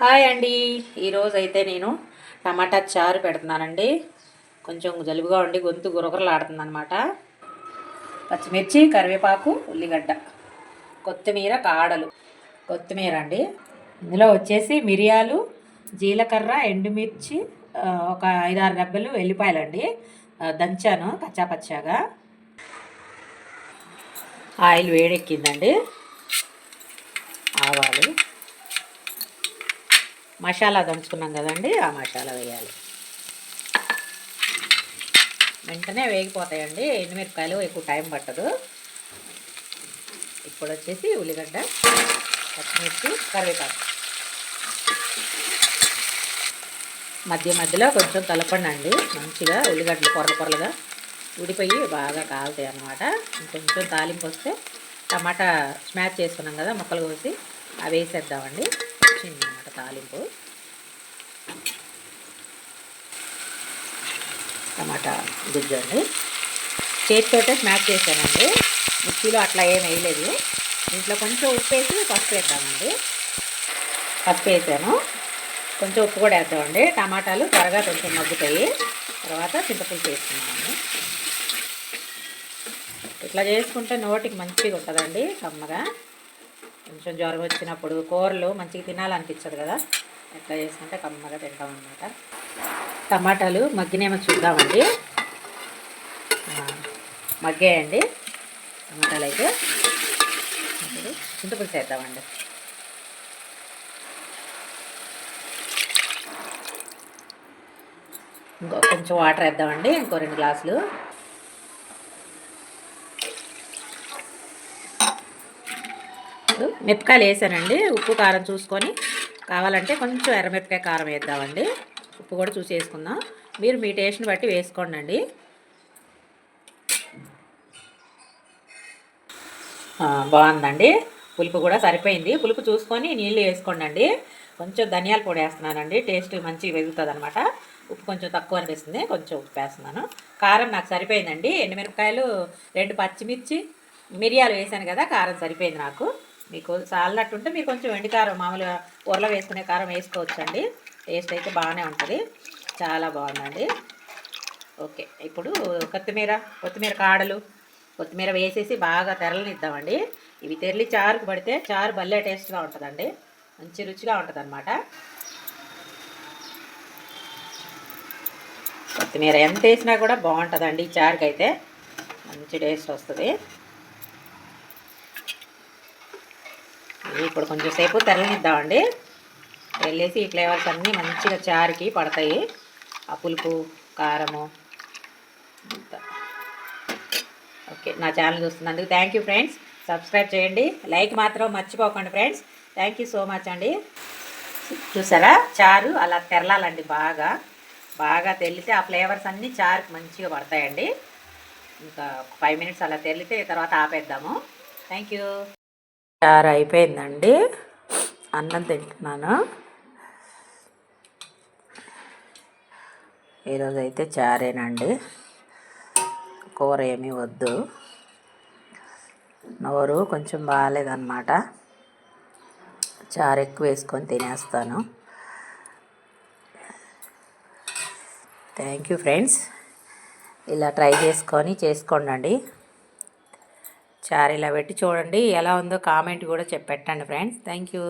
Hi అండి. ఈరోజు అయితే నేను టమాటా చారు పెడుతున్నానండి. కొంచెం జలుబుగా ఉండి గొంతు గురగురలాడుతుంది అనమాట. పచ్చిమిర్చి, కరివేపాకు, ఉల్లిగడ్డ, కొత్తిమీర కాడలు, కొత్తిమీర అండి. ఇందులో వచ్చేసి మిరియాలు, జీలకర్ర, ఎండుమిర్చి, ఒక 5-6 రెబ్బలు వెల్లిపాయలండి. దంచాను పచ్చాగా. ఆయిల్ వేడెక్కిందండి. ఆవాలు, మసాలా దంచుకున్నాం కదండి, ఆ మసాలా వేయాలి. వెంటనే వేగిపోతాయండి. ఎండుమిరపకాయలు ఎక్కువ టైం పట్టదు. ఇప్పుడు వచ్చేసి ఉల్లిగడ్డ, పచ్చిమిర్చి, కరివేపాకు మధ్యలో కొంచెం కలపండి. మంచిగా ఉల్లిగడ్డలు పొరలుగా ఉడిపోయి బాగా కాలుతాయి అన్నమాట. కొంచెం తాలింపు వస్తే టమాటా స్మాష్ చేసుకున్నాం కదా, ముక్కలు కోసి అవి వేసేద్దామండి. వచ్చింది అన్నమాట తాలింపు. టమాటా గుజ్జు అండి. చేతితోటే స్మాష్ చేశానండి, మిక్సీలో అట్లా ఏం వేయలేదు. ఇంట్లో కొంచెం ఉప్పు వేసి పసుపు వేద్దామండి. పసుపు వేసాను, కొంచెం ఉప్పు కూడా వేద్దామండి. టమాటాలు త్వరగా కొంచెం మగ్గుతాయి. తర్వాత చింతపులుసు వేసుకున్నామండి. ఇట్లా చేసుకుంటే నోటికి మంచిగా ఉంటుందండి, కమ్మగా. కొంచెం జ్వరం వచ్చినప్పుడు కూరలు మంచిగా తినాలనిపించదు కదా, ఇట్లా చేసుకుంటే కమ్మగా తింటామన్నమాట. టమాటాలు మగ్గినేమో చూద్దామండి. మగ్గాయండి టమాటాలు అయితే. చింతపులుసు వేద్దామండి. కొంచెం వాటర్ వేద్దామండి, ఇంకో 2 గ్లాసులు. మిరపకాయలు వేసానండి. ఉప్పు కారం చూసుకొని కావాలంటే కొంచెం ఎర్రమిరపకాయ కారం వేద్దామండి. ఉప్పు కూడా చూసి వేసుకుందాం. మీరు మీ టేస్ట్ని బట్టి వేసుకోండి. బాగుందండి, పులుపు కూడా సరిపోయింది. పులుపు చూసుకొని నీళ్ళు వేసుకోండి. కొంచెం ధనియాల పొడి వేస్తున్నానండి, టేస్ట్ మంచిగా వెగుతుంది అనమాట. ఉప్పు కొంచెం తక్కువ అనిపిస్తుంది, కొంచెం ఉప్పు వేస్తున్నాను. కారం నాకు సరిపోయిందండి. ఎండుమిరపకాయలు, 2 పచ్చిమిర్చి, మిరియాలు వేసాను కదా, కారం సరిపోయింది నాకు. మీకు సాలినట్టుంటే మీరు కొంచెం ఎండు కారం మామూలుగా కూరలో వేసుకునే కారం వేసుకోవచ్చండి. టేస్ట్ అయితే బాగానే ఉంటుంది, చాలా బాగుందండి. ఓకే, ఇప్పుడు కొత్తిమీర కాడలు, కొత్తిమీర వేసేసి బాగా తెరలనిద్దామండి. ఇవి తెరలి చారుకు పడితే చారు భలే టేస్ట్గా ఉంటుందండి, మంచి రుచిగా ఉంటుంది అన్నమాట. కొత్తిమీర ఎంత వేసినా కూడా బాగుంటుందండి, ఈ చారుకి అయితే మంచి టేస్ట్ వస్తుంది. ఇప్పుడు కొంచెం సేపు తెరలనిద్దామండి. తెల్లేసి ఈ ఫ్లేవర్స్ అన్నీ మంచిగా చారుకి పడతాయి, ఆ పులుపు కారము. ఓకే, నా ఛానల్ చూస్తున్నందుకు థ్యాంక్ యూ ఫ్రెండ్స్. సబ్స్క్రైబ్ చేయండి, లైక్ మాత్రం మర్చిపోకండి friends. Thank you so much అండి. చూసారా, చారు అలా తెరలాలండి. బాగా తెల్లితే ఆ ఫ్లేవర్స్ అన్నీ చారుకి మంచిగా పడతాయండి. ఇంకా 5 మినిట్స్ అలా తెల్లితే తర్వాత ఆపేద్దాము. Thank you. చారు అయిపోయిందండి, అన్నం తింటున్నాను. ఈరోజు అయితే చారేనండి, కూర ఏమీ వద్దు. నోరు కొంచెం బాగాలేదన్నమాట, చారు ఎక్కువ వేసుకొని తినేస్తాను. Thank you friends. ఇలా ట్రై చేసుకోండి. చారు ఇలా పెట్టి చూడండి, ఎలా ఉందో కామెంట్ కూడా పెట్టండి ఫ్రెండ్స్. Thank you.